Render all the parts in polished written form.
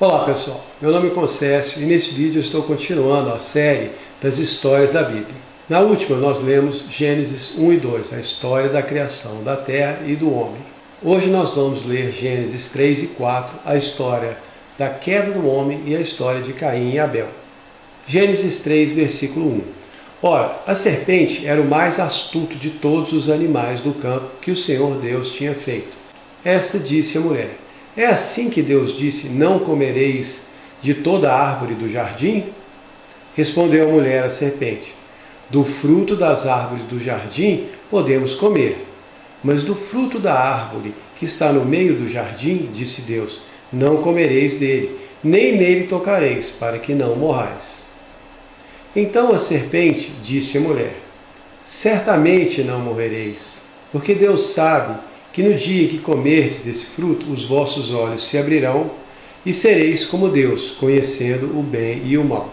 Olá pessoal, meu nome é Concésio e nesse vídeo eu estou continuando a série das histórias da Bíblia. Na última nós lemos Gênesis 1 e 2, a história da criação da terra e do homem. Hoje nós vamos ler Gênesis 3 e 4, a história da queda do homem e a história de Caim e Abel. Gênesis 3, versículo 1. Ora, a serpente era o mais astuto de todos os animais do campo que o Senhor Deus tinha feito. Esta disse a mulher: é assim que Deus disse, não comereis de toda a árvore do jardim? Respondeu a mulher à serpente: do fruto das árvores do jardim podemos comer, mas do fruto da árvore que está no meio do jardim, disse Deus, não comereis dele, nem nele tocareis, para que não morrais. Então a serpente disse à mulher: certamente não morrereis, porque Deus sabe que no dia em que comerdes desse fruto, os vossos olhos se abrirão e sereis como Deus, conhecendo o bem e o mal.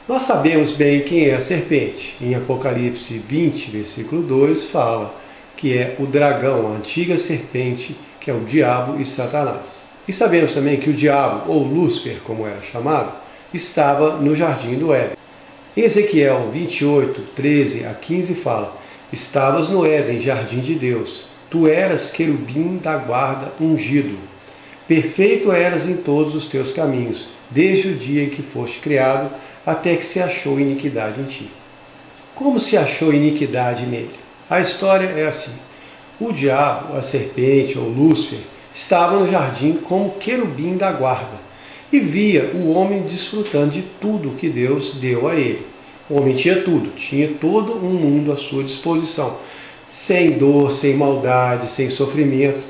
Nós sabemos bem quem é a serpente. Em Apocalipse 20, versículo 2, fala que é o dragão, a antiga serpente, que é o diabo e Satanás. E sabemos também que o diabo, ou Lúcifer, como era chamado, estava no jardim do Éden. Em Ezequiel 28, 13 a 15 fala: estavas no Éden, jardim de Deus. Tu eras querubim da guarda ungido. Perfeito eras em todos os teus caminhos, desde o dia em que foste criado, até que se achou iniquidade em ti. Como se achou iniquidade nele? A história é assim. O diabo, a serpente ou Lúcifer, estava no jardim como querubim da guarda e via o homem desfrutando de tudo que Deus deu a ele. O homem tinha tudo, tinha todo um mundo à sua disposição, sem dor, sem maldade, sem sofrimento.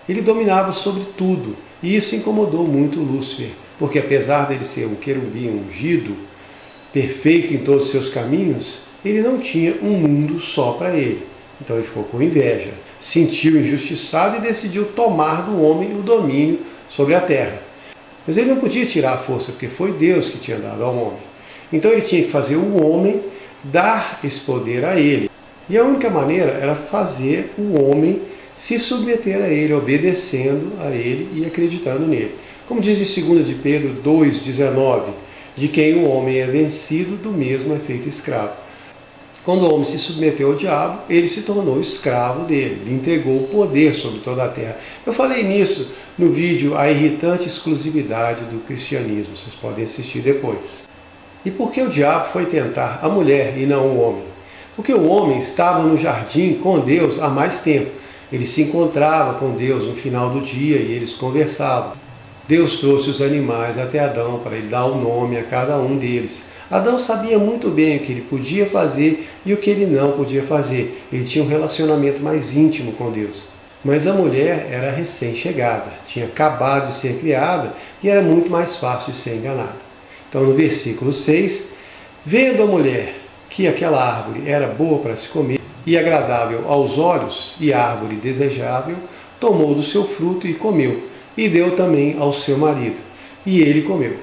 Ele dominava sobre tudo, e isso incomodou muito Lúcifer, porque apesar dele ser um querubim ungido, perfeito em todos os seus caminhos, ele não tinha um mundo só para ele. Então ele ficou com inveja, sentiu injustiçado e decidiu tomar do homem o domínio sobre a terra. Mas ele não podia tirar a força, porque foi Deus que tinha dado ao homem. Então ele tinha que fazer o homem dar esse poder a ele. E a única maneira era fazer o homem se submeter a ele, obedecendo a ele e acreditando nele. Como diz em 2 de Pedro 2,19, de quem o homem é vencido, do mesmo é feito escravo. Quando o homem se submeteu ao diabo, ele se tornou escravo dele, lhe entregou o poder sobre toda a terra. Eu falei nisso no vídeo A Irritante Exclusividade do Cristianismo, vocês podem assistir depois. E por que o diabo foi tentar a mulher e não o homem? Porque o homem estava no jardim com Deus há mais tempo. Ele se encontrava com Deus no final do dia e eles conversavam. Deus trouxe os animais até Adão para ele dar o nome a cada um deles. Adão sabia muito bem o que ele podia fazer e o que ele não podia fazer. Ele tinha um relacionamento mais íntimo com Deus. Mas a mulher era recém-chegada, tinha acabado de ser criada e era muito mais fácil de ser enganada. Então, no versículo 6, vendo a mulher que aquela árvore era boa para se comer e agradável aos olhos e árvore desejável, tomou do seu fruto e comeu, e deu também ao seu marido, e ele comeu.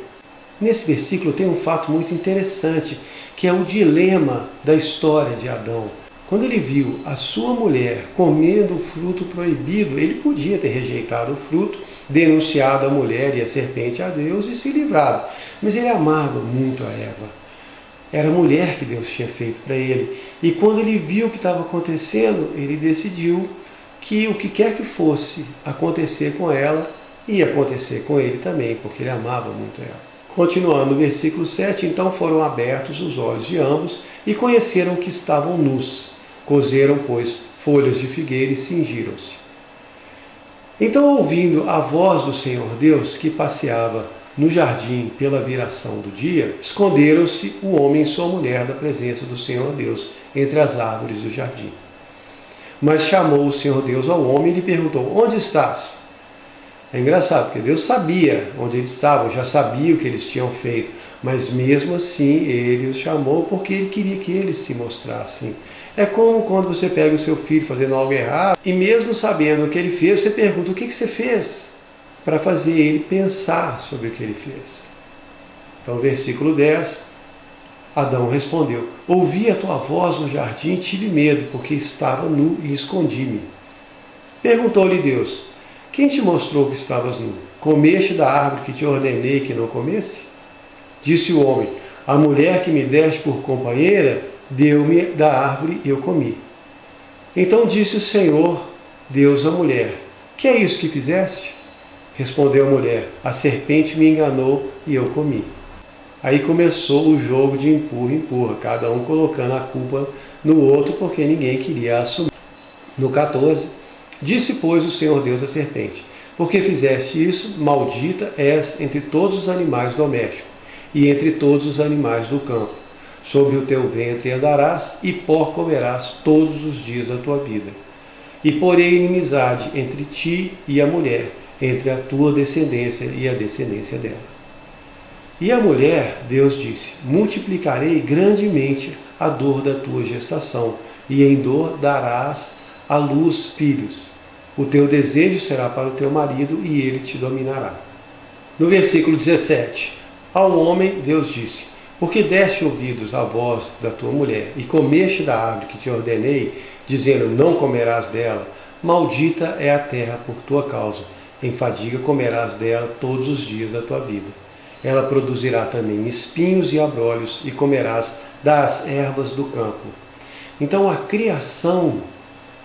Nesse versículo tem um fato muito interessante, que é o dilema da história de Adão. Quando ele viu a sua mulher comendo o fruto proibido, ele podia ter rejeitado o fruto, denunciado a mulher e a serpente a Deus e se livrado. Mas ele amava muito a Eva. Era a mulher que Deus tinha feito para ele. E quando ele viu o que estava acontecendo, ele decidiu que o que quer que fosse acontecer com ela, ia acontecer com ele também, porque ele amava muito ela. Continuando no versículo 7, então foram abertos os olhos de ambos e conheceram que estavam nus. Cozeram, pois, folhas de figueira e cingiram-se. Então, ouvindo a voz do Senhor Deus, que passeava no jardim pela viração do dia, esconderam-se o homem e sua mulher da presença do Senhor Deus entre as árvores do jardim. Mas chamou o Senhor Deus ao homem e lhe perguntou: onde estás? É engraçado, porque Deus sabia onde eles estavam, já sabia o que eles tinham feito, mas mesmo assim ele os chamou porque ele queria que eles se mostrassem. É como quando você pega o seu filho fazendo algo errado e mesmo sabendo o que ele fez, você pergunta: o que você fez? Para fazer ele pensar sobre o que ele fez. Então, versículo 10, Adão respondeu: ouvi a tua voz no jardim e tive medo, porque estava nu e escondi-me. Perguntou-lhe Deus: quem te mostrou que estavas nu? comeste da árvore que te ordenei que não comesse? Disse o homem: a mulher que me deste por companheira deu-me da árvore e eu comi. Então disse o Senhor Deus à mulher: que é isso que fizeste? Respondeu a mulher: a serpente me enganou e eu comi. Aí começou o jogo de empurra, cada um colocando a culpa no outro, porque ninguém queria assumir. No 14, disse, pois, o Senhor Deus à serpente: porque fizeste isso, maldita és entre todos os animais domésticos e entre todos os animais do campo. Sobre o teu ventre andarás, e pó comerás todos os dias da tua vida. E porei inimizade entre ti e a mulher, entre a tua descendência e a descendência dela. E a mulher, Deus disse: multiplicarei grandemente a dor da tua gestação, e em dor darás à luz filhos. O teu desejo será para o teu marido, e ele te dominará. No versículo 17, ao homem Deus disse: porque deste ouvidos à voz da tua mulher, e comeste da árvore que te ordenei, dizendo: não comerás dela, maldita é a terra por tua causa, em fadiga comerás dela todos os dias da tua vida. Ela produzirá também espinhos e abrolhos, e comerás das ervas do campo. Então a criação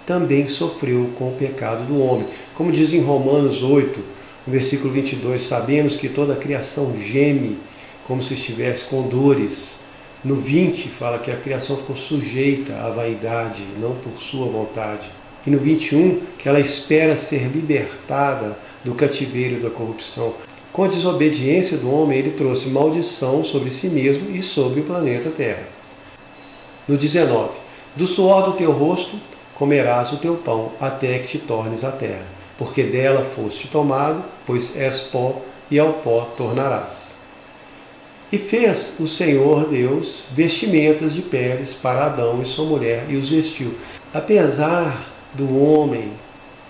também sofreu com o pecado do homem. Como diz em Romanos 8, no versículo 22, sabemos que toda a criação geme como se estivesse com dores. No 20 fala que a criação ficou sujeita à vaidade, não por sua vontade. E no 21 que ela espera ser libertada do cativeiro da corrupção. Com a desobediência do homem, ele trouxe maldição sobre si mesmo e sobre o planeta Terra. No 19, do suor do teu rosto comerás o teu pão, até que te tornes a terra, porque dela foste tomado, pois és pó, e ao pó tornarás. E fez o Senhor Deus vestimentas de peles para Adão e sua mulher, e os vestiu. Apesar do homem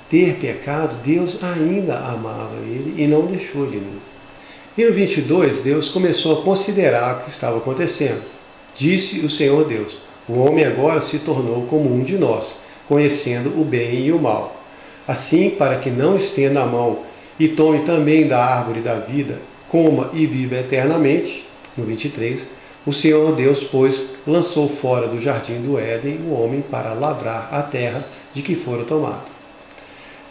ter pecado, Deus ainda amava ele e não deixou ele nu. E no 22, Deus começou a considerar o que estava acontecendo. Disse o Senhor Deus: o homem agora se tornou como um de nós, conhecendo o bem e o mal. Assim, para que não estenda a mão e tome também da árvore da vida, coma e viva eternamente. No 23, o Senhor Deus, pois, lançou fora do jardim do Éden o homem para lavrar a terra de que fora tomado.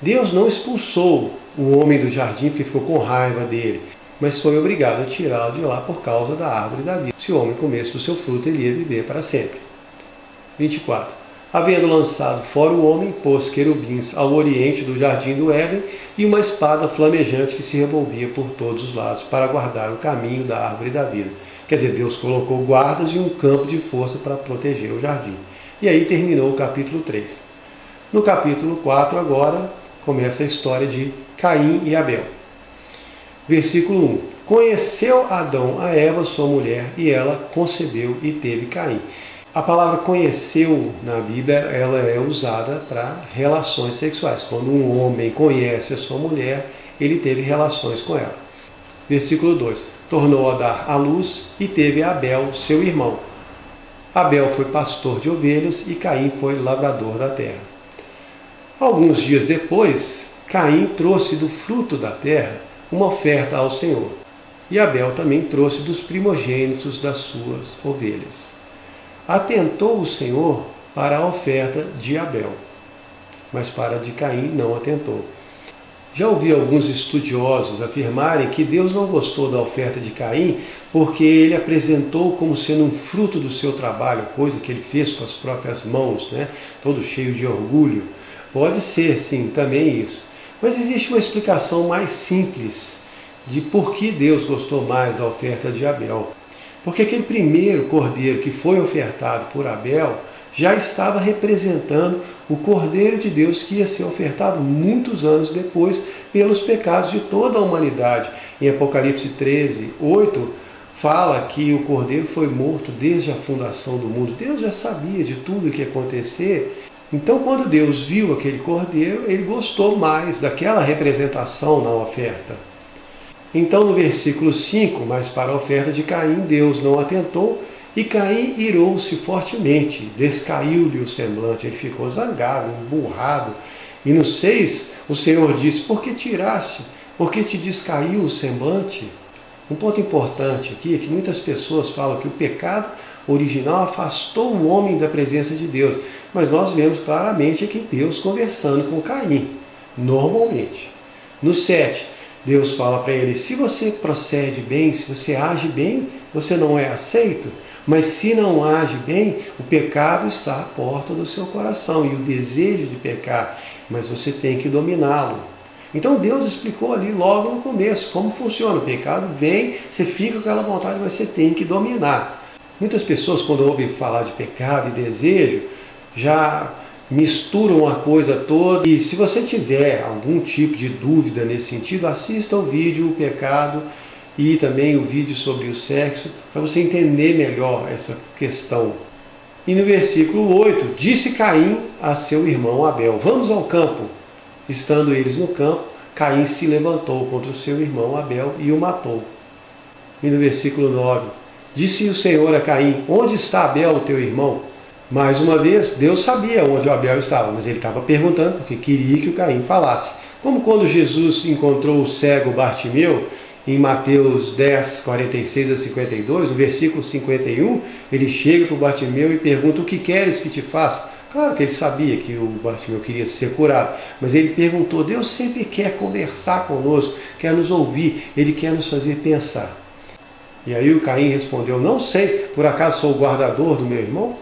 Deus não expulsou o homem do jardim porque ficou com raiva dele, mas foi obrigado a tirá-lo de lá por causa da árvore da vida. Se o homem comesse do seu fruto, ele ia viver para sempre. 24. Havendo lançado fora o homem, pôs querubins ao oriente do jardim do Éden e uma espada flamejante que se revolvia por todos os lados para guardar o caminho da árvore da vida. Quer dizer, Deus colocou guardas e um campo de força para proteger o jardim. E aí terminou o capítulo 3. No capítulo 4 agora começa a história de Caim e Abel. Versículo 1. Conheceu Adão a Eva, sua mulher, e ela concebeu e teve Caim. A palavra conheceu na Bíblia, ela é usada para relações sexuais. Quando um homem conhece a sua mulher, ele teve relações com ela. Versículo 2. Tornou a dar à luz e teve Abel, seu irmão. Abel foi pastor de ovelhas e Caim foi lavrador da terra. Alguns dias depois, Caim trouxe do fruto da terra uma oferta ao Senhor. E Abel também trouxe dos primogênitos das suas ovelhas. Atentou o Senhor para a oferta de Abel, mas para a de Caim não atentou. Já ouvi alguns estudiosos afirmarem que Deus não gostou da oferta de Caim porque ele apresentou como sendo um fruto do seu trabalho, coisa que ele fez com as próprias mãos, todo cheio de orgulho. Pode ser, sim, também isso. Mas existe uma explicação mais simples de por que Deus gostou mais da oferta de Abel. Porque aquele primeiro cordeiro que foi ofertado por Abel já estava representando o Cordeiro de Deus que ia ser ofertado muitos anos depois pelos pecados de toda a humanidade. Em Apocalipse 13, 8, fala que o Cordeiro foi morto desde a fundação do mundo. Deus já sabia de tudo o que ia acontecer. Então, quando Deus viu aquele cordeiro, ele gostou mais daquela representação na oferta. Então, no versículo 5, mas para a oferta de Caim, Deus não atentou, e Caim irou-se fortemente, descaiu-lhe o semblante, ele ficou zangado, emburrado. E no 6, o Senhor disse: por que tiraste Porque te descaiu o semblante? Um ponto importante aqui é que muitas pessoas falam que o pecado original afastou o homem da presença de Deus. Mas nós vemos claramente aqui Deus conversando com Caim, normalmente. No 7, Deus fala para ele, se você procede bem, se você age bem, você não é aceito. Mas se não age bem, o pecado está à porta do seu coração e o desejo de pecar, mas você tem que dominá-lo. Então Deus explicou ali logo no começo como funciona. O pecado vem, você fica com aquela vontade, mas você tem que dominar. Muitas pessoas, quando ouvem falar de pecado e desejo, já misturam a coisa toda. E se você tiver algum tipo de dúvida nesse sentido, assista o vídeo O Pecado e também o vídeo sobre o sexo, para você entender melhor essa questão. E no versículo 8, disse Caim a seu irmão Abel, vamos ao campo. Estando eles no campo, Caim se levantou contra o seu irmão Abel e o matou. E no versículo 9, disse o Senhor a Caim, onde está Abel, o teu irmão? Mais uma vez, Deus sabia onde o Abel estava, mas ele estava perguntando porque queria que o Caim falasse. Como quando Jesus encontrou o cego Bartimeu, em Mateus 10, 46 a 52, no versículo 51, ele chega para o Bartimeu e pergunta, o que queres que te faça? Claro que ele sabia que o Bartimeu queria ser curado, mas ele perguntou, Deus sempre quer conversar conosco, quer nos ouvir, ele quer nos fazer pensar. E aí o Caim respondeu, não sei, por acaso sou o guardador do meu irmão?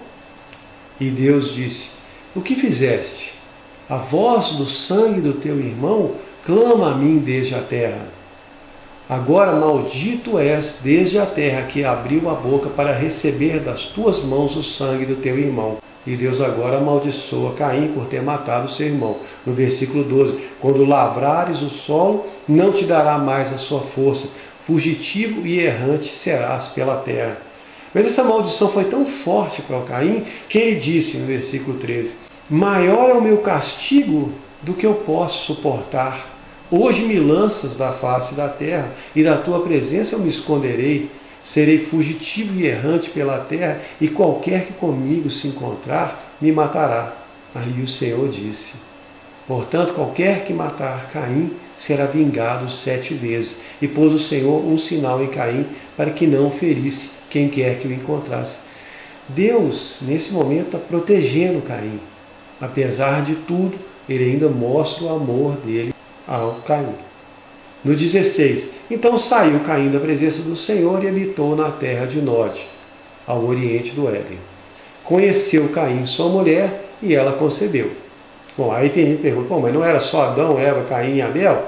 E Deus disse, o que fizeste? A voz do sangue do teu irmão clama a mim desde a terra. Agora maldito és desde a terra que abriu a boca para receber das tuas mãos o sangue do teu irmão. E Deus agora amaldiçoa Caim por ter matado o seu irmão. No versículo 12, quando lavrares o solo, não te dará mais a sua força, fugitivo e errante serás pela terra. Mas essa maldição foi tão forte para o Caim, que ele disse no versículo 13, maior é o meu castigo do que eu posso suportar. Hoje me lanças da face da terra, e da tua presença eu me esconderei. Serei fugitivo e errante pela terra, e qualquer que comigo se encontrar, me matará. Aí o Senhor disse, portanto, qualquer que matar Caim, será vingado 7 vezes. E pôs o Senhor um sinal em Caim, para que não ferisse quem quer que o encontrasse. Deus, nesse momento, está protegendo Caim. Apesar de tudo, ele ainda mostra o amor dele ao Caim. No 16, então saiu Caim da presença do Senhor e habitou na terra de Nod, ao oriente do Éden. Conheceu Caim sua mulher e ela concebeu. Bom, aí tem gente que pergunta, mas não era só Adão, Eva, Caim e Abel?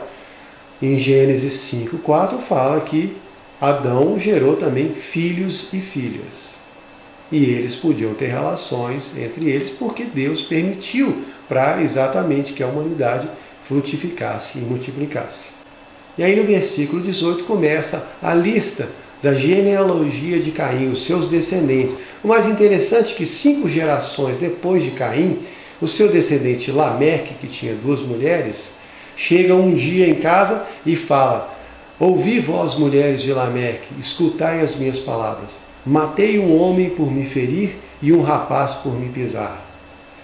Em Gênesis 5:4 fala que Adão gerou também filhos e filhas. E eles podiam ter relações entre eles porque Deus permitiu para exatamente que a humanidade frutificasse e multiplicasse. E aí no versículo 18 começa a lista da genealogia de Caim, os seus descendentes. O mais interessante é que 5 gerações depois de Caim, o seu descendente Lameque, que tinha 2 mulheres, chega um dia em casa e fala, ouvi vós mulheres de Lameque, escutai as minhas palavras. Matei um homem por me ferir e um rapaz por me pisar.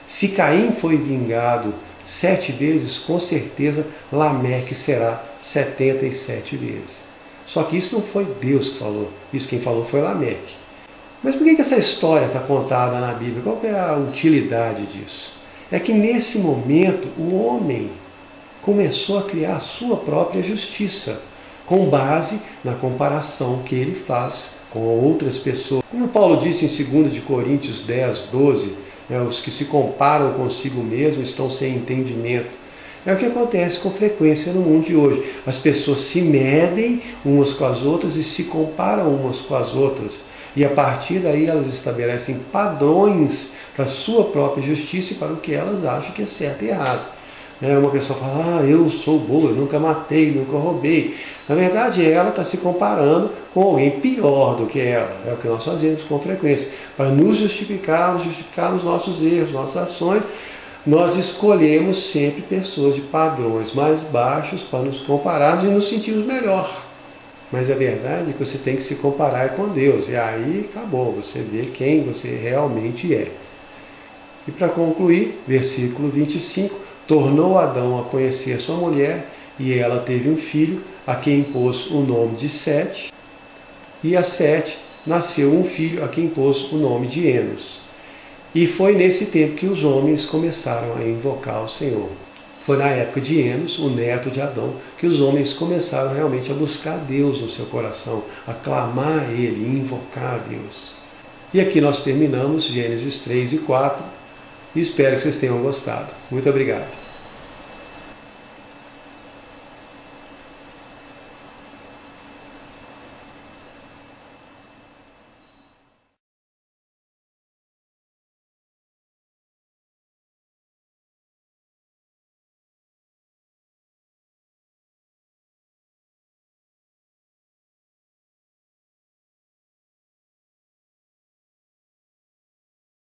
Se Caim foi vingado 7 vezes, com certeza Lameque será 77 vezes. Só que isso não foi Deus que falou, isso quem falou foi Lameque. Mas por que essa história está contada na Bíblia? Qual é a utilidade disso? É que nesse momento o homem começou a criar a sua própria justiça, com base na comparação que ele faz com outras pessoas. Como Paulo disse em 2 Coríntios 10, 12, os que se comparam consigo mesmo estão sem entendimento. É o que acontece com frequência no mundo de hoje. As pessoas se medem umas com as outras e se comparam umas com as outras. E a partir daí elas estabelecem padrões para a sua própria justiça e para o que elas acham que é certo e errado. Uma pessoa fala, eu sou boa, eu nunca matei, nunca roubei. Na verdade, ela está se comparando com alguém pior do que ela. É o que nós fazemos com frequência. Para nos justificar os nossos erros, nossas ações, nós escolhemos sempre pessoas de padrões mais baixos para nos compararmos e nos sentirmos melhor. Mas a verdade é que você tem que se comparar com Deus. E aí acabou, você vê quem você realmente é. E para concluir, versículo 25, tornou Adão a conhecer sua mulher, E ela teve um filho, a quem pôs o nome de Sete, e a Sete nasceu um filho, a quem pôs o nome de Enos. E foi nesse tempo que os homens começaram a invocar o Senhor. Foi na época de Enos, o neto de Adão, que os homens começaram realmente a buscar Deus no seu coração, a clamar a Ele, invocar a Deus. E aqui nós terminamos Gênesis 3 e 4. Espero que vocês tenham gostado. Muito obrigado.